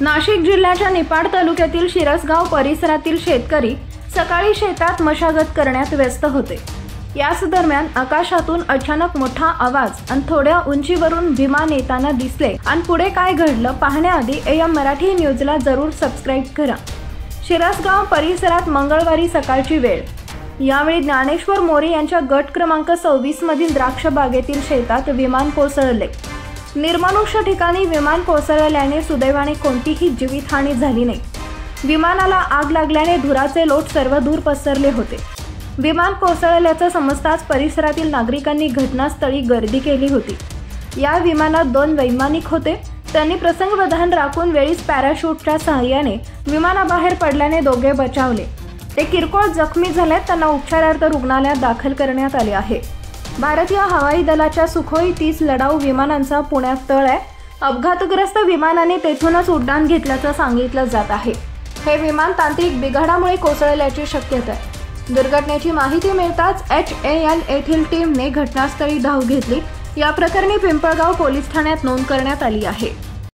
नाशिक जिल्ह्याच्या निफाड तालुक्यातील शिरसगाव परिसरातील शेतकरी सकाळी शेतात मशागत करण्यात व्यस्त होते। याच दरम्यान आकाशातून अचानक मोठा आवाज आणि थोड्या उंचीवरून विमान येताना दिसले आणि पुढे काय घडलं पाहण्याआधी AM मराठी न्यूजला जरूर सबस्क्राइब करा। शिरसगाव परिसरात मंगळवारी सकाळची वेळ। यावेळी ज्ञानेश्वर मोरे यांच्या गट क्रमांक 26 मधील द्राक्ष बागेतील शेतात विमान कोसळले। निर्मनुष्य ठिकाणी विमान कोसळल्याने सुदैवाने कोणतीही जीवितहानी झाली नाही। विमानाला आग लागल्याने धुराचे लोट सर्वदूर पसरले होते। विमान कोसळल्याचं समजताच परिसरातील नागरिकांनी घटनास्थळी गर्दी केली होती। या विमानात 2 वैमानिक होते। त्यांनी प्रसंगवधान राखून वेळीच पॅराशूटच्या सहाय्याने विमानाबाहेर पडल्याने दोघे बचावले। ते किरकोळ जखमी झालेत, त्यांना उपचारार्थ रुग्णालयात दाखल करण्यात आले आहे। भारतीय हवाई दलाच्या सुखोई 30 लढाऊ विमानांचा पुण्यात तळ आहे। अपघातग्रस्त विमानाने तेथूनच उड्डाण घेतल्याचं सांगितलं जात आहे। हे विमान तांत्रिक बिघाडामुळे कोसळल्याची शक्यता आहे। दुर्घटनेची माहिती मिळताच HAL येथील टीमने घटनास्थळी धाव घेतली। या प्रकरणी पिंपळगाव पोलीस ठाण्यात नोंद करण्यात आली आहे।